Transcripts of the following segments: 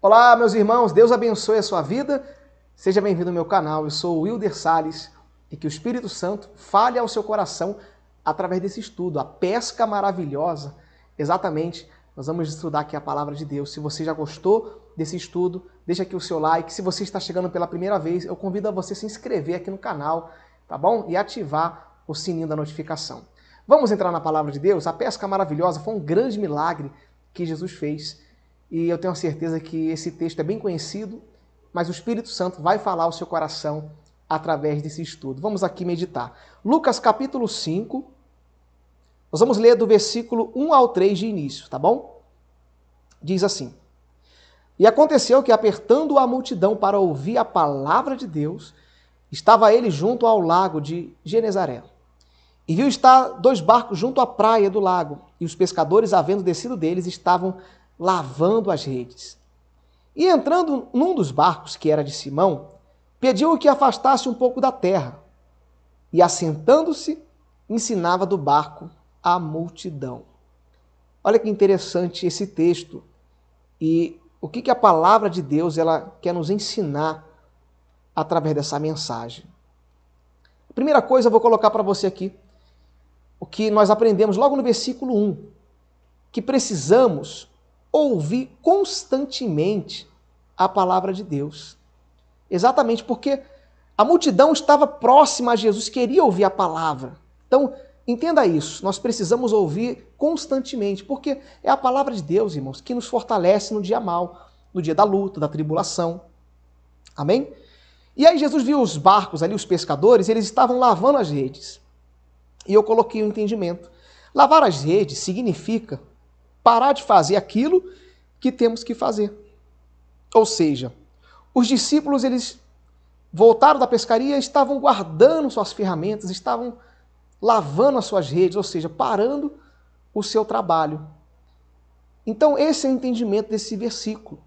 Olá, meus irmãos, Deus abençoe a sua vida. Seja bem-vindo ao meu canal. Eu sou o Wilder Salles e que o Espírito Santo fale ao seu coração através desse estudo, a pesca maravilhosa. Exatamente, nós vamos estudar aqui a palavra de Deus. Se você já gostou desse estudo, deixa aqui o seu like. Se você está chegando pela primeira vez, eu convido a você se inscrever aqui no canal, tá bom? E ativar o sininho da notificação. Vamos entrar na palavra de Deus? A pesca maravilhosa foi um grande milagre que Jesus fez. E eu tenho certeza que esse texto é bem conhecido, mas o Espírito Santo vai falar ao seu coração através desse estudo. Vamos aqui meditar. Lucas capítulo 5, nós vamos ler do versículo 1 ao 3 de início, tá bom? Diz assim: E aconteceu que, apertando a multidão para ouvir a palavra de Deus, estava ele junto ao lago de Genezaré. E viu estar 2 barcos junto à praia do lago, e os pescadores, havendo descido deles, estavam lavando as redes. E entrando num dos barcos, que era de Simão, pediu-o que afastasse um pouco da terra. E assentando-se, ensinava do barco a multidão. Olha que interessante esse texto. E o que a palavra de Deus ela quer nos ensinar através dessa mensagem. A primeira coisa eu vou colocar para você aqui, o que nós aprendemos logo no versículo 1, que precisamos ouvir constantemente a palavra de Deus. Exatamente porque a multidão estava próxima a Jesus, queria ouvir a palavra. Então, entenda isso, nós precisamos ouvir constantemente, porque é a palavra de Deus, irmãos, que nos fortalece no dia mau, no dia da luta, da tribulação. Amém? E aí Jesus viu os barcos ali, os pescadores, eles estavam lavando as redes. E eu coloquei o entendimento. Lavar as redes significa parar de fazer aquilo que temos que fazer. Ou seja, os discípulos, eles voltaram da pescaria, estavam guardando suas ferramentas, estavam lavando as suas redes, ou seja, parando o seu trabalho. Então, esse é o entendimento desse versículo.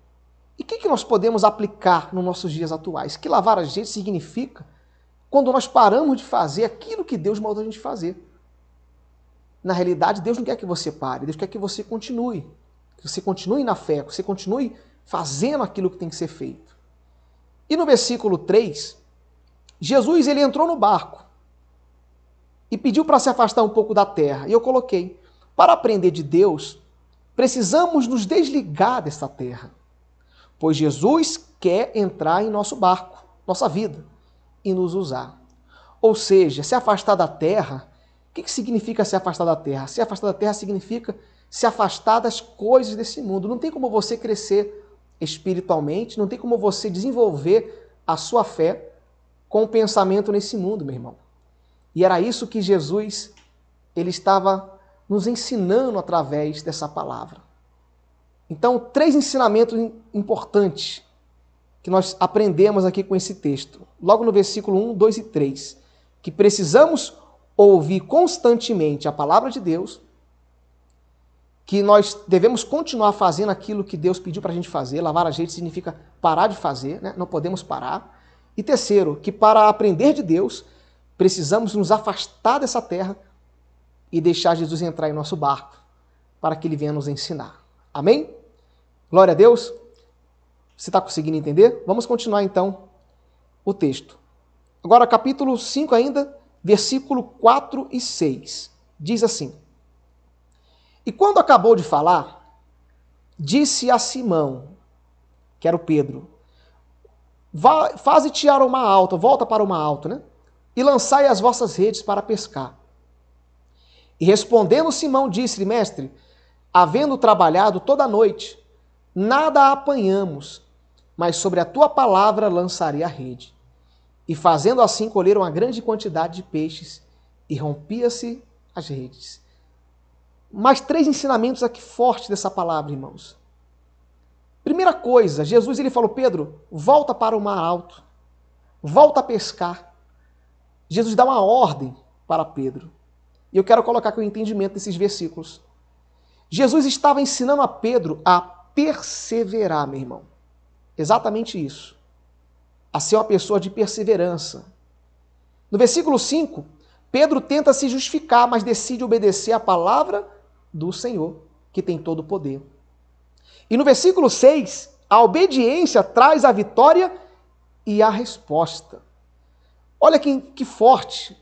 E o que nós podemos aplicar nos nossos dias atuais? Que lavar as redes significa quando nós paramos de fazer aquilo que Deus mandou a gente fazer. Na realidade, Deus não quer que você pare, Deus quer que você continue. Que você continue na fé, que você continue fazendo aquilo que tem que ser feito. E no versículo 3, Jesus ele entrou no barco e pediu para se afastar um pouco da terra. E eu coloquei, para aprender de Deus, precisamos nos desligar dessa terra. Pois Jesus quer entrar em nosso barco, nossa vida, e nos usar. Ou seja, se afastar da terra. O que significa se afastar da terra? Se afastar da terra significa se afastar das coisas desse mundo. Não tem como você crescer espiritualmente, não tem como você desenvolver a sua fé com o pensamento nesse mundo, meu irmão. E era isso que Jesus ele estava nos ensinando através dessa palavra. Então, 3 ensinamentos importantes que nós aprendemos aqui com esse texto. Logo no versículo 1, 2 e 3. Que precisamos ouvir constantemente a palavra de Deus, que nós devemos continuar fazendo aquilo que Deus pediu para a gente fazer. Lavar as redes significa parar de fazer, né? Não podemos parar. E terceiro, que para aprender de Deus, precisamos nos afastar dessa terra e deixar Jesus entrar em nosso barco, para que Ele venha nos ensinar. Amém? Glória a Deus. Você está conseguindo entender? Vamos continuar então o texto. Agora capítulo 5 ainda, versículo 4 e 6. Diz assim: E quando acabou de falar, disse a Simão, que era o Pedro, faze tirar uma alta, volta para uma alta, né? E lançai as vossas redes para pescar. E respondendo Simão, disse-lhe, mestre, havendo trabalhado toda a noite, nada apanhamos, mas sobre a tua palavra lançarei a rede. E fazendo assim, colheram uma grande quantidade de peixes, e rompia-se as redes. Mais 3 ensinamentos aqui fortes dessa palavra, irmãos. Primeira coisa, Jesus ele falou, Pedro, volta para o mar alto, volta a pescar. Jesus dá uma ordem para Pedro. E eu quero colocar aqui o entendimento desses versículos. Jesus estava ensinando a Pedro a perseverar, meu irmão. Exatamente isso. A ser uma pessoa de perseverança. No versículo 5, Pedro tenta se justificar, mas decide obedecer a palavra do Senhor, que tem todo o poder. E no versículo 6, A obediência traz a vitória e a resposta. Olha que forte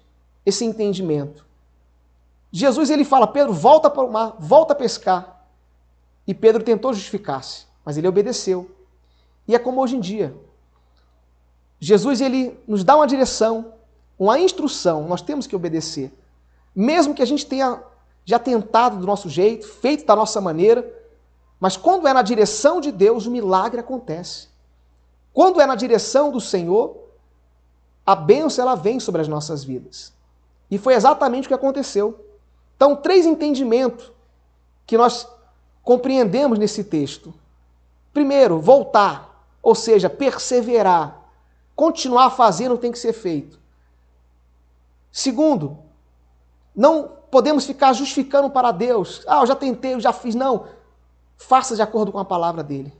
esse entendimento. Jesus ele fala, Pedro, volta para o mar, volta a pescar. E Pedro tentou justificar-se, mas ele obedeceu. E é como hoje em dia. Jesus ele nos dá uma direção, uma instrução, nós temos que obedecer. Mesmo que a gente tenha já tentado do nosso jeito, feito da nossa maneira, mas quando é na direção de Deus, o milagre acontece. Quando é na direção do Senhor, a bênção ela vem sobre as nossas vidas. E foi exatamente o que aconteceu. Então, 3 entendimentos que nós compreendemos nesse texto. Primeiro, voltar, ou seja, perseverar, continuar fazendo o que tem que ser feito. Segundo, não podemos ficar justificando para Deus. Eu já tentei, eu já fiz. Não, faça de acordo com a palavra dele.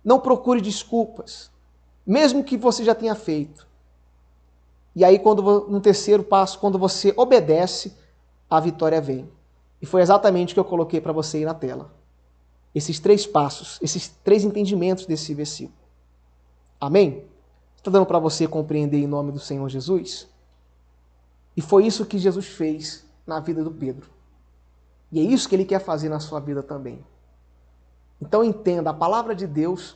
Não procure desculpas, mesmo que você já tenha feito. E aí, no terceiro passo, quando você obedece, a vitória vem. E foi exatamente o que eu coloquei para você aí na tela. Esses 3 passos, esses 3 entendimentos desse versículo. Amém? Está dando para você compreender em nome do Senhor Jesus? E foi isso que Jesus fez na vida do Pedro. E é isso que ele quer fazer na sua vida também. Então entenda, a palavra de Deus,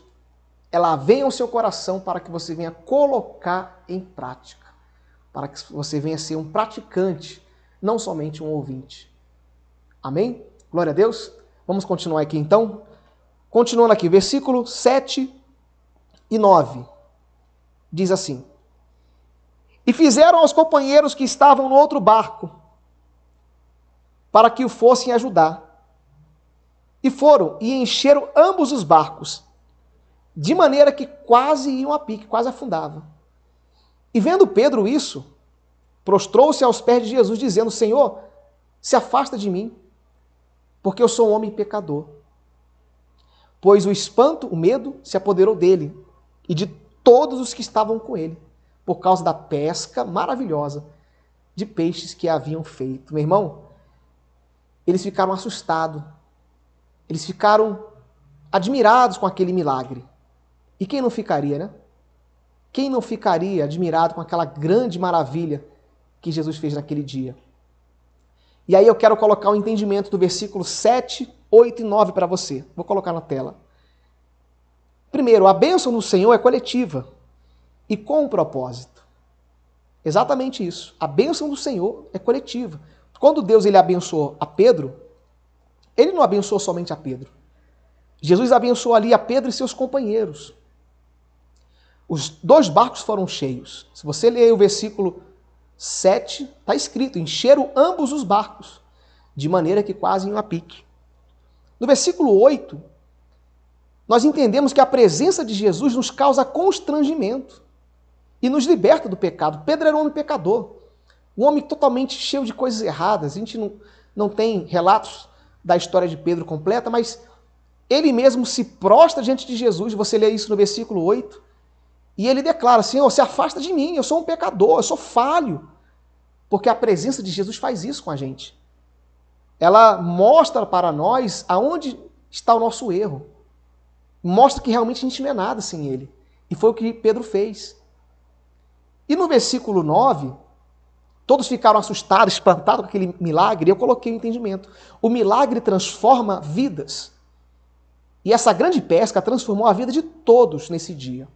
ela vem ao seu coração para que você venha colocar em prática. Para que você venha ser um praticante, não somente um ouvinte. Amém? Glória a Deus. Vamos continuar aqui então. Continuando aqui, versículo 7 e 9. Diz assim: E fizeram aos companheiros que estavam no outro barco, para que o fossem ajudar. E foram e encheram ambos os barcos, de maneira que quase iam a pique, quase afundavam. E vendo Pedro isso, prostrou-se aos pés de Jesus, dizendo: Senhor, se afasta de mim, porque eu sou um homem pecador. Pois o espanto, o medo, se apoderou dele e de todos os que estavam com ele, por causa da pesca maravilhosa de peixes que haviam feito. Meu irmão, eles ficaram assustados. Eles ficaram admirados com aquele milagre. E quem não ficaria, né? Quem não ficaria admirado com aquela grande maravilha que Jesus fez naquele dia? E aí eu quero colocar o entendimento do versículo 7, 8 e 9 para você. Vou colocar na tela. Primeiro, a bênção do Senhor é coletiva e com um propósito. Exatamente isso. A bênção do Senhor é coletiva. Quando Deus ele abençoou a Pedro, ele não abençoou somente a Pedro. Jesus abençoou ali a Pedro e seus companheiros. Os 2 barcos foram cheios. Se você ler o versículo 7, está escrito: encheram ambos os barcos, de maneira que quase iam a pique. No versículo 8, nós entendemos que a presença de Jesus nos causa constrangimento e nos liberta do pecado. Pedro era um homem pecador, um homem totalmente cheio de coisas erradas. A gente não tem relatos da história de Pedro completa, mas ele mesmo se prostra diante de Jesus. Você lê isso no versículo 8. E ele declara: Senhor, se afasta de mim, eu sou um pecador, eu sou falho. Porque a presença de Jesus faz isso com a gente. Ela mostra para nós aonde está o nosso erro. Mostra que realmente a gente não é nada sem ele. E foi o que Pedro fez. E no versículo 9, todos ficaram assustados, espantados com aquele milagre, e eu coloquei o entendimento. O milagre transforma vidas. E essa grande pesca transformou a vida de todos nesse dia.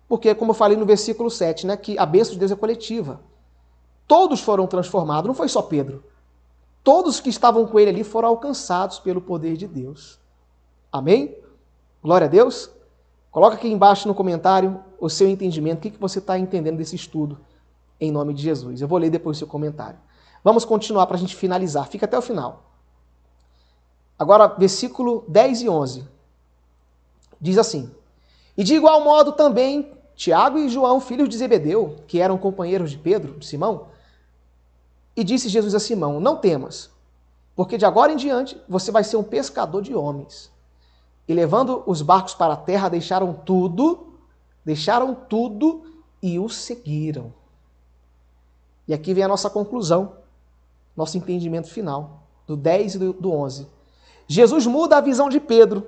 Porque, como eu falei no versículo 7, né, que a bênção de Deus é coletiva. Todos foram transformados, não foi só Pedro. Todos que estavam com ele ali foram alcançados pelo poder de Deus. Amém? Glória a Deus. Coloca aqui embaixo no comentário o seu entendimento, o que você está entendendo desse estudo, em nome de Jesus. Eu vou ler depois o seu comentário. Vamos continuar para a gente finalizar. Fica até o final. Agora, versículo 10 e 11. Diz assim: E de igual modo também Tiago e João, filhos de Zebedeu, que eram companheiros de Pedro, de Simão, e disse Jesus a Simão: Não temas, porque de agora em diante você vai ser um pescador de homens. E levando os barcos para a terra, deixaram tudo e o seguiram. E aqui vem a nossa conclusão, nosso entendimento final, do 10 e do 11. Jesus muda a visão de Pedro.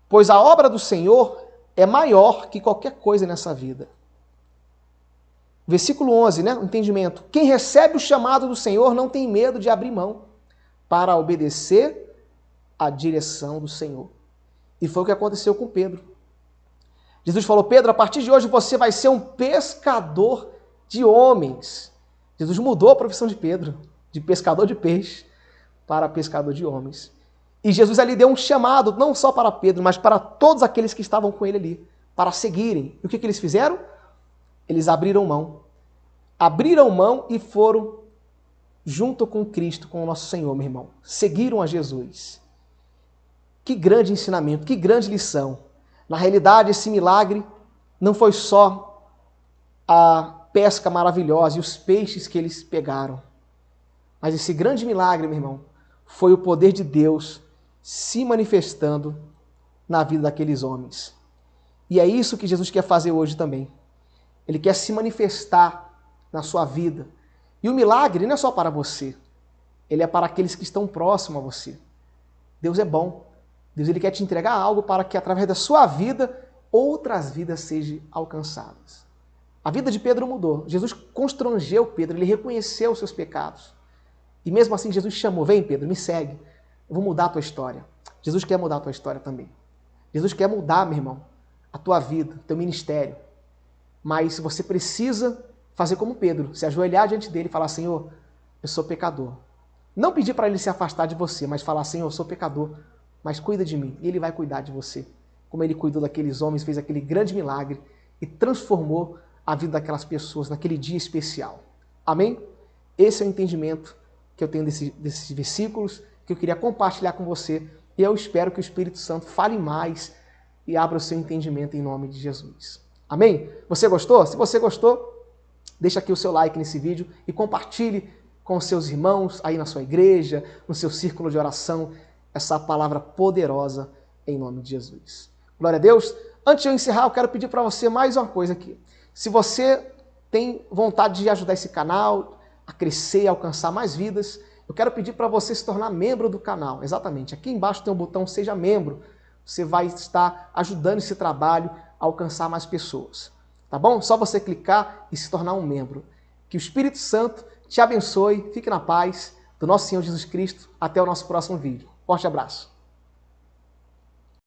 pois a obra do Senhor é maior que qualquer coisa nessa vida. Versículo 11, né? O entendimento. Quem recebe o chamado do Senhor não tem medo de abrir mão para obedecer à direção do Senhor. E foi o que aconteceu com Pedro. Jesus falou, Pedro, a partir de hoje você vai ser um pescador de homens. Jesus mudou a profissão de Pedro, de pescador de peixe para pescador de homens. E Jesus ali deu um chamado, não só para Pedro, mas para todos aqueles que estavam com ele ali, para seguirem. E o que eles fizeram? Eles abriram mão. Abriram mão e foram junto com Cristo, com o nosso Senhor, meu irmão. Seguiram a Jesus. Que grande ensinamento, que grande lição. Na realidade, esse milagre não foi só a pesca maravilhosa e os peixes que eles pegaram. Mas esse grande milagre, meu irmão, foi o poder de Deus se manifestando na vida daqueles homens. E é isso que Jesus quer fazer hoje também. Ele quer se manifestar na sua vida. E o milagre não é só para você. Ele é para aqueles que estão próximos a você. Deus é bom. Deus ele quer te entregar algo para que através da sua vida outras vidas sejam alcançadas. A vida de Pedro mudou. Jesus constrangeu Pedro, ele reconheceu os seus pecados. E mesmo assim Jesus chamou, vem Pedro, me segue. Eu vou mudar a tua história. Jesus quer mudar a tua história também. Jesus quer mudar, meu irmão, a tua vida, o teu ministério. Mas você precisa fazer como Pedro, se ajoelhar diante dele e falar, Senhor, eu sou pecador. Não pedir para ele se afastar de você, mas falar, Senhor, eu sou pecador, mas cuida de mim. E ele vai cuidar de você. Como ele cuidou daqueles homens, fez aquele grande milagre e transformou a vida daquelas pessoas naquele dia especial. Amém? Esse é o entendimento que eu tenho desses versículos, que eu queria compartilhar com você. E eu espero que o Espírito Santo fale mais e abra o seu entendimento em nome de Jesus. Amém? Você gostou? Se você gostou, deixa aqui o seu like nesse vídeo e compartilhe com os seus irmãos aí na sua igreja, no seu círculo de oração, essa palavra poderosa em nome de Jesus. Glória a Deus. Antes de eu encerrar, eu quero pedir para você mais uma coisa aqui. Se você tem vontade de ajudar esse canal a crescer e alcançar mais vidas, eu quero pedir para você se tornar membro do canal. Exatamente. Aqui embaixo tem um botão Seja Membro. Você vai estar ajudando esse trabalho a alcançar mais pessoas. Tá bom? Só você clicar e se tornar um membro. Que o Espírito Santo te abençoe. Fique na paz do nosso Senhor Jesus Cristo. Até o nosso próximo vídeo. Forte abraço.